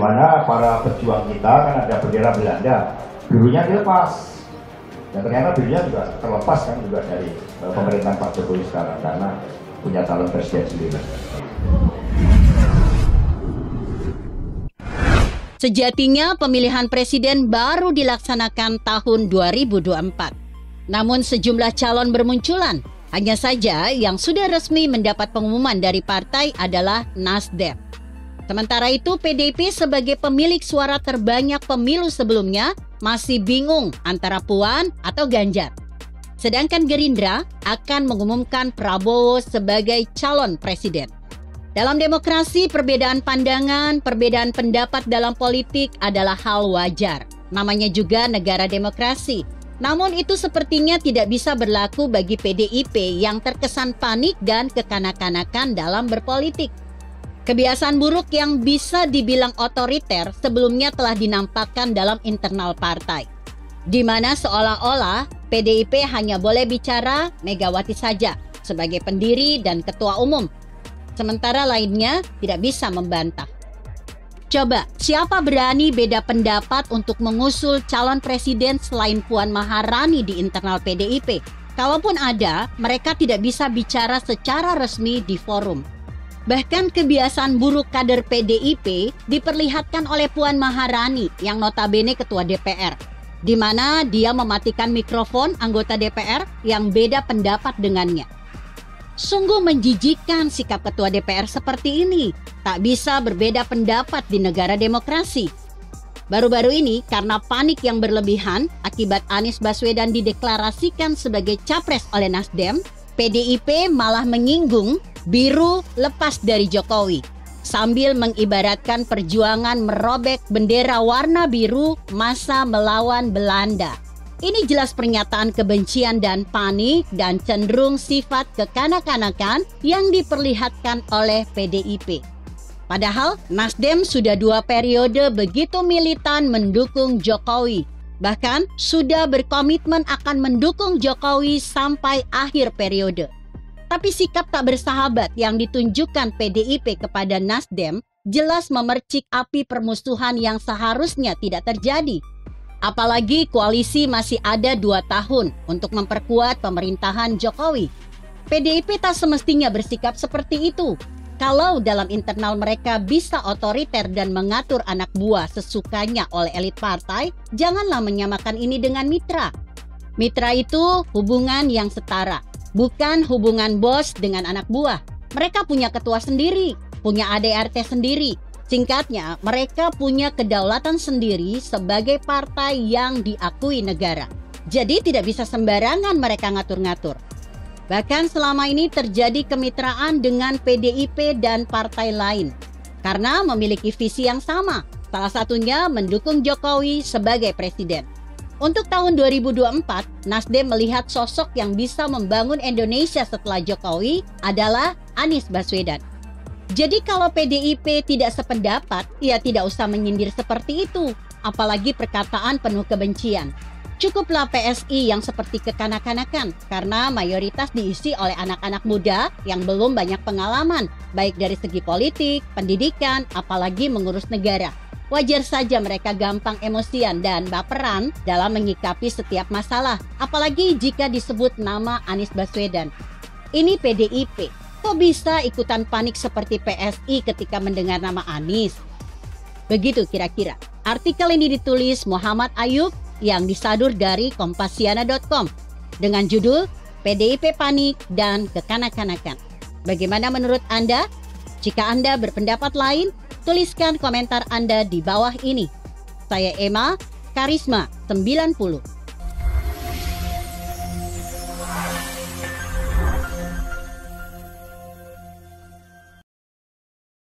mana para pejuang kita kan ada bendera Belanda, birunya dilepas. Dan ternyata birunya juga terlepas kan juga dari pemerintahan Pak Jokowi sekarang karena punya calon presiden sendiri. Sejatinya pemilihan presiden baru dilaksanakan tahun 2024. Namun sejumlah calon bermunculan. Hanya saja yang sudah resmi mendapat pengumuman dari partai adalah Nasdem. Sementara itu PDIP sebagai pemilik suara terbanyak pemilu sebelumnya masih bingung antara Puan atau Ganjar. Sedangkan Gerindra akan mengumumkan Prabowo sebagai calon presiden. Dalam demokrasi, perbedaan pandangan, perbedaan pendapat dalam politik adalah hal wajar. Namanya juga negara demokrasi. Namun itu sepertinya tidak bisa berlaku bagi PDIP yang terkesan panik dan kekanak-kanakan dalam berpolitik. Kebiasaan buruk yang bisa dibilang otoriter sebelumnya telah dinampakkan dalam internal partai. Di mana seolah-olah PDIP hanya boleh bicara Megawati saja sebagai pendiri dan ketua umum. Sementara lainnya tidak bisa membantah. Coba, siapa berani beda pendapat untuk mengusul calon presiden selain Puan Maharani di internal PDIP? Kalaupun ada, mereka tidak bisa bicara secara resmi di forum. Bahkan kebiasaan buruk kader PDIP diperlihatkan oleh Puan Maharani yang notabene ketua DPR, di mana dia mematikan mikrofon anggota DPR yang beda pendapat dengannya. Sungguh menjijikkan sikap ketua DPR seperti ini. Tak bisa berbeda pendapat di negara demokrasi. Baru-baru ini karena panik yang berlebihan akibat Anies Baswedan dideklarasikan sebagai capres oleh Nasdem, PDIP malah menyinggung biru lepas dari Jokowi sambil mengibaratkan perjuangan merobek bendera warna biru masa melawan Belanda. Ini jelas pernyataan kebencian dan panik dan cenderung sifat kekanak-kanakan yang diperlihatkan oleh PDIP. Padahal Nasdem sudah 2 periode begitu militan mendukung Jokowi. Bahkan sudah berkomitmen akan mendukung Jokowi sampai akhir periode. Tapi sikap tak bersahabat yang ditunjukkan PDIP kepada Nasdem jelas memercik api permusuhan yang seharusnya tidak terjadi. Apalagi koalisi masih ada 2 tahun untuk memperkuat pemerintahan Jokowi. PDIP tak semestinya bersikap seperti itu. Kalau dalam internal mereka bisa otoriter dan mengatur anak buah sesukanya oleh elit partai, janganlah menyamakan ini dengan mitra. Mitra itu hubungan yang setara, bukan hubungan bos dengan anak buah. Mereka punya ketua sendiri, punya ADRT sendiri. Singkatnya, mereka punya kedaulatan sendiri sebagai partai yang diakui negara. Jadi tidak bisa sembarangan mereka ngatur-ngatur. Bahkan selama ini terjadi kemitraan dengan PDIP dan partai lain. Karena memiliki visi yang sama, salah satunya mendukung Jokowi sebagai presiden. Untuk tahun 2024, Nasdem melihat sosok yang bisa membangun Indonesia setelah Jokowi adalah Anies Baswedan. Jadi kalau PDIP tidak sependapat, ya tidak usah menyindir seperti itu, apalagi perkataan penuh kebencian. Cukuplah PSI yang seperti kekanak-kanakan, karena mayoritas diisi oleh anak-anak muda yang belum banyak pengalaman, baik dari segi politik, pendidikan, apalagi mengurus negara. Wajar saja mereka gampang emosian dan baperan dalam menyikapi setiap masalah, apalagi jika disebut nama Anies Baswedan. Ini PDIP. Kok bisa ikutan panik seperti PSI ketika mendengar nama Anies? Begitu kira-kira. Artikel ini ditulis Muhammad Ayub yang disadur dari Kompasiana.com dengan judul PDIP Panik dan Kekanak-kanakan. Bagaimana menurut Anda? Jika Anda berpendapat lain, tuliskan komentar Anda di bawah ini. Saya Emma, Karisma 90.